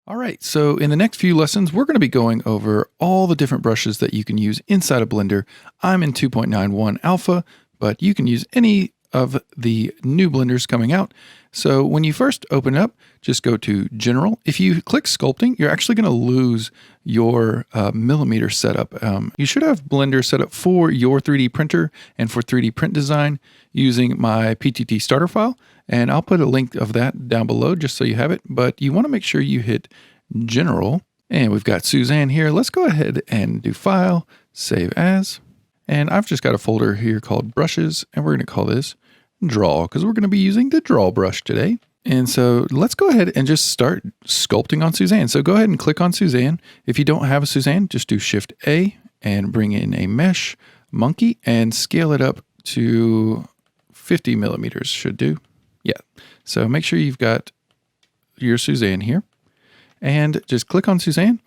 All right, so in the next few lessons, we're going to be going over all the different brushes that you can use inside of Blender. I'm in 2.91 alpha, but you can use any of the new blenders coming out. So when you first open it up, just go to General. If you click Sculpting, you're actually going to lose your millimeter setup. You should have Blender set up for your 3D printer and for 3D print design using my PTT starter file. And I'll put a link of that down below just so you have it. But you want to make sure you hit General. And we've got Suzanne here. Let's go ahead and do File, Save As. And I've just got a folder here called Brushes. And we're going to call this Draw because we're going to be using the Draw brush today. And so let's go ahead and just start sculpting on Suzanne. So go ahead and click on Suzanne. If you don't have a Suzanne, just do Shift A and bring in a mesh monkey and scale it up to 50 millimeters should do. Yeah, so make sure you've got your Suzanne here and just click on Suzanne.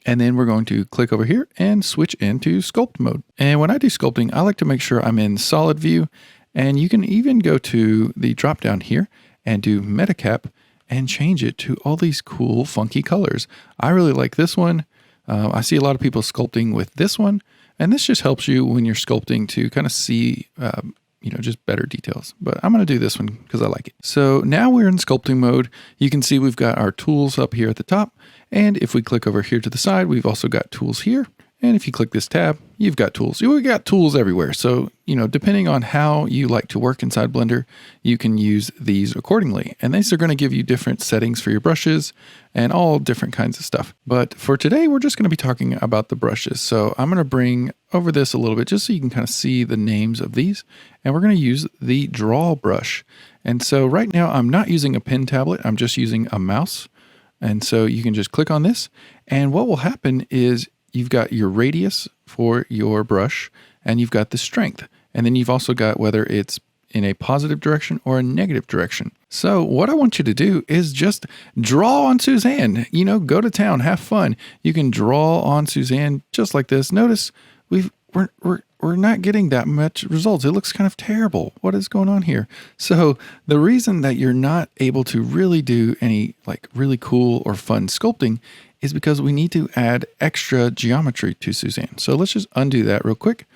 And then we're going to click over here and switch into sculpt mode. And when I do sculpting, I like to make sure I'm in solid view. And you can even go to the drop down here and do Metacap and change it to all these cool, funky colors. I really like this one. I see a lot of people sculpting with this one. And this just helps you when you're sculpting to kind of see just better details. But I'm going to do this one because I like it. So now we're in sculpting mode. You can see we've got our tools up here at the top. And if we click over here to the side, we've also got tools here. And if you click this tab, you've got tools. We've got tools everywhere. So, depending on how you like to work inside Blender, you can use these accordingly. And these are going to give you different settings for your brushes and all different kinds of stuff. But for today, we're just going to be talking about the brushes. So I'm going to bring over this a little bit just so you can kind of see the names of these. And we're going to use the Draw brush. And so right now, I'm not using a pen tablet. I'm just using a mouse. And so you can just click on this. And what will happen is you've got your radius for your brush and you've got the strength. And then you've also got whether it's in a positive direction or a negative direction. So what I want you to do is just draw on Suzanne, go to town, have fun. You can draw on Suzanne just like this. Notice we're not getting that much results. It looks kind of terrible. What is going on here? So the reason that you're not able to really do any really cool or fun sculpting is because we need to add extra geometry to Suzanne. So let's just undo that real quick.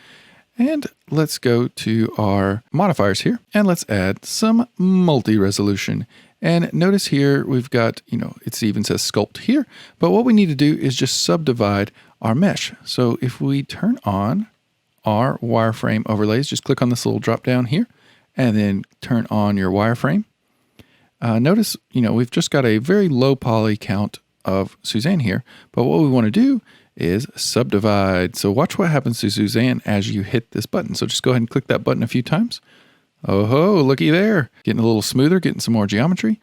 And let's go to our modifiers here and let's add some multi-resolution. And notice here we've got, it even says sculpt here, but what we need to do is just subdivide our mesh. So if we turn on our wireframe overlays, just click on this little drop down here and then turn on your wireframe. Notice, we've just got a very low poly count of Suzanne here, but what we want to do is subdivide. So watch what happens to Suzanne as you hit this button. So just go ahead and click that button a few times. Oh ho, looky there. Getting a little smoother, getting some more geometry.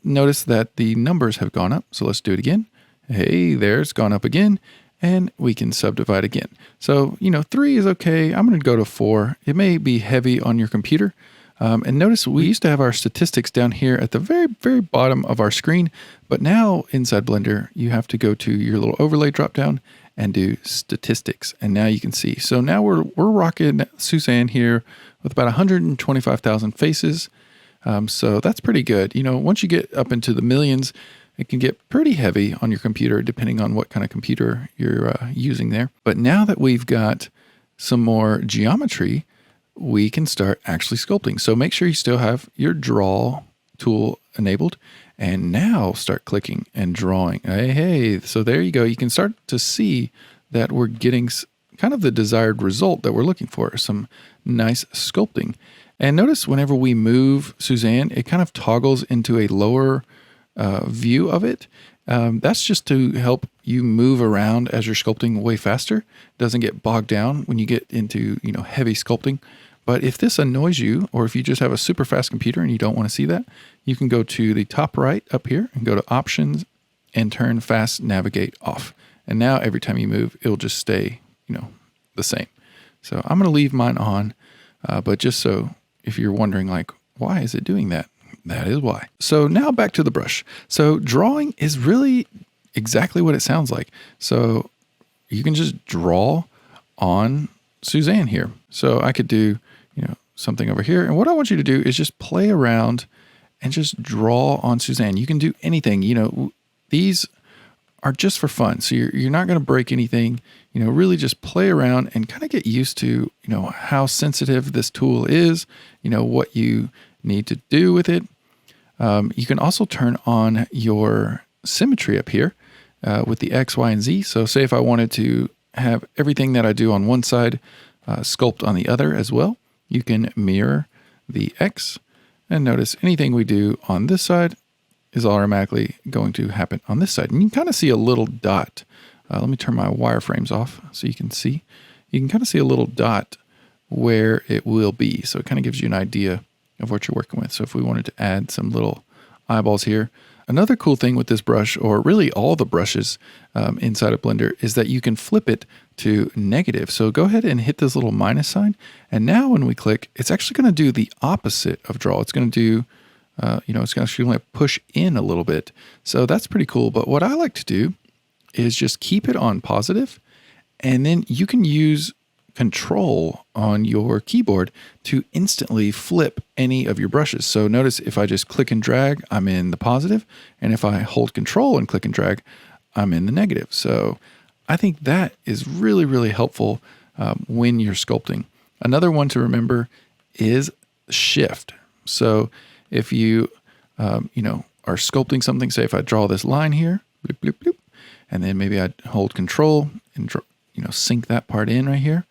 Notice that the numbers have gone up. So let's do it again. Hey, there, it's gone up again. And we can subdivide again. So, 3 is okay. I'm going to go to 4. It may be heavy on your computer. And notice we used to have our statistics down here at the very, very bottom of our screen. But now inside Blender, you have to go to your little overlay dropdown and do statistics. And now you can see. So now we're rocking Suzanne here with about 125,000 faces. So that's pretty good. Once you get up into the millions, it can get pretty heavy on your computer depending on what kind of computer you're using there. But now that we've got some more geometry, we can start actually sculpting. So make sure you still have your draw tool enabled and now start clicking and drawing. Hey, so there you go. You can start to see that we're getting kind of the desired result that we're looking for, some nice sculpting. And notice whenever we move Suzanne, it kind of toggles into a lower view of it. That's just to help you move around as you're sculpting way faster. It doesn't get bogged down when you get into, heavy sculpting. But if this annoys you, or if you just have a super fast computer and you don't want to see that, you can go to the top right up here and go to Options and turn Fast Navigate off. And now every time you move, it'll just stay, the same. So I'm going to leave mine on, but just so if you're wondering why is it doing that? That is why. So now back to the brush. So drawing is really exactly what it sounds like. So you can just draw on Suzanne here. So I could do, something over here. And what I want you to do is just play around and just draw on Suzanne. You can do anything, these are just for fun. So you're not going to break anything, really just play around and kind of get used to, how sensitive this tool is, what you need to do with it. You can also turn on your symmetry up here with the X, Y, and Z. So say if I wanted to have everything that I do on one side sculpt on the other as well, you can mirror the X, and notice anything we do on this side is automatically going to happen on this side. And you can kind of see a little dot. Let me turn my wireframes off so you can see. You can kind of see a little dot where it will be. So it kind of gives you an idea of what you're working with. So if we wanted to add some little eyeballs here. Another cool thing with this brush, or really all the brushes inside of Blender, is that you can flip it to negative. So go ahead and hit this little minus sign. And now when we click, it's actually going to do the opposite of draw. It's going to do, it's actually going to push in a little bit. So that's pretty cool. But what I like to do is just keep it on positive, and then you can use Control on your keyboard to instantly flip any of your brushes. So notice if I just click and drag, I'm in the positive, and if I hold Control and click and drag, I'm in the negative. So I think that is really, really helpful when you're sculpting. Another one to remember is Shift. So if you, are sculpting something, say if I draw this line here, bloop, bloop, bloop, and then maybe I'd hold Control and sink that part in right here.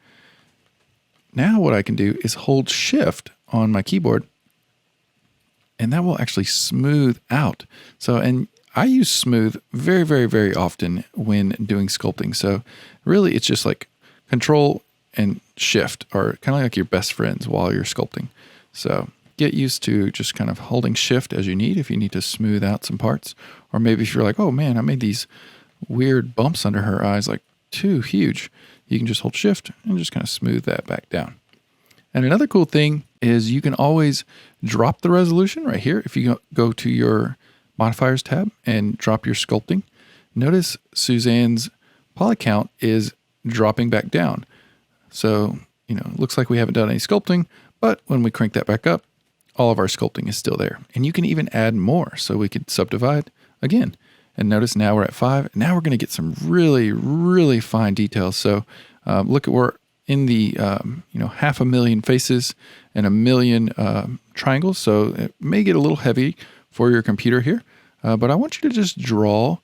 Now what I can do is hold Shift on my keyboard, and that will actually smooth out. So, and I use smooth very, very, very often when doing sculpting. So really it's just like Control and Shift are kind of like your best friends while you're sculpting. So get used to just kind of holding Shift as you need if you need to smooth out some parts. Or maybe if you're like, oh man, I made these weird bumps under her eyes, like too huge. You can just hold Shift and just kind of smooth that back down. And another cool thing is you can always drop the resolution right here. If you go to your modifiers tab and drop your sculpting, notice Suzanne's poly count is dropping back down. So, it looks like we haven't done any sculpting, but when we crank that back up, all of our sculpting is still there. And you can even add more. So we could subdivide again. And notice now we're at 5. Now we're going to get some really, really fine details. So look at we're in the 500,000 faces and 1 million triangles. So it may get a little heavy for your computer here. But I want you to just draw,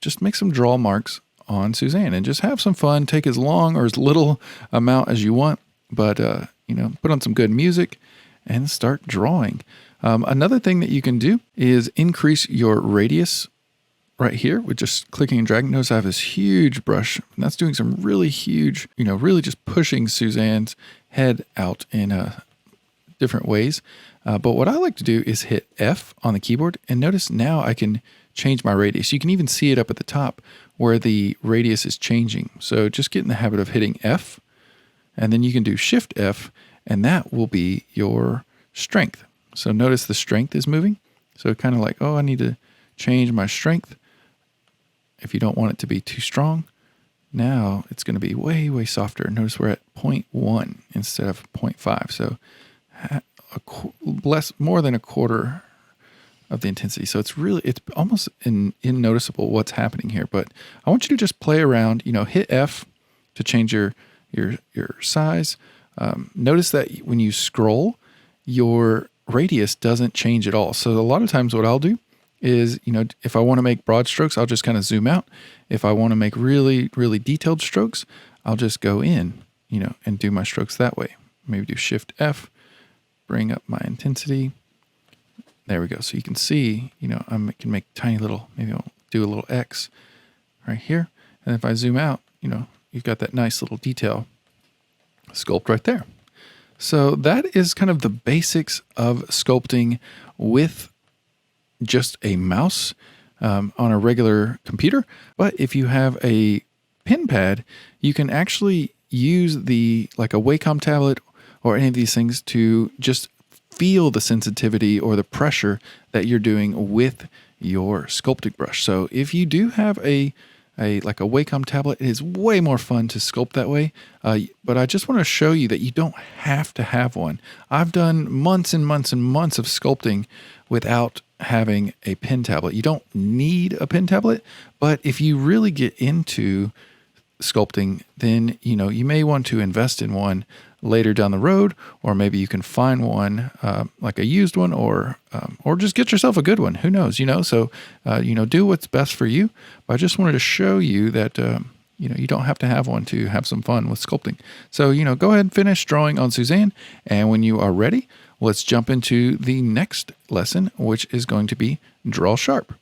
just make some draw marks on Suzanne and just have some fun. Take as long or as little amount as you want. But, put on some good music and start drawing. Another thing that you can do is increase your radius right here with just clicking and dragging. Notice I have this huge brush, and that's doing some really huge, really just pushing Suzanne's head out in different ways. But what I like to do is hit F on the keyboard, and notice now I can change my radius. You can even see it up at the top where the radius is changing. So just get in the habit of hitting F, and then you can do Shift F, and that will be your strength. So notice the strength is moving. So kind of like, oh, I need to change my strength. If you don't want it to be too strong, now it's going to be way, way softer. Notice we're at 0.1 instead of 0.5. So more than a quarter of the intensity. So it's almost unnoticeable what's happening here. But I want you to just play around, hit F to change your size. Notice that when you scroll, your radius doesn't change at all. So a lot of times what I'll do is, if I want to make broad strokes, I'll just kind of zoom out. If I want to make really, really detailed strokes, I'll just go in, and do my strokes that way. Maybe do Shift F, bring up my intensity. There we go. So you can see, I can make tiny little, maybe I'll do a little X right here. And if I zoom out, you've got that nice little detail sculpt right there. So that is kind of the basics of sculpting with just a mouse on a regular computer. But if you have a pen pad, you can actually use like a Wacom tablet or any of these things to just feel the sensitivity or the pressure that you're doing with your sculpting brush. So if you do have a like a Wacom tablet, it is way more fun to sculpt that way. But I just want to show you that you don't have to have one. I've done months and months and months of sculpting without having a pen tablet. You don't need a pen tablet, but if you really get into sculpting, then you may want to invest in one later down the road, or maybe you can find one like a used one, or just get yourself a good one. Who knows? So do what's best for you. But I just wanted to show you that you don't have to have one to have some fun with sculpting. So go ahead and finish drawing on Suzanne, and when you are ready, let's jump into the next lesson, which is going to be Draw Sharp.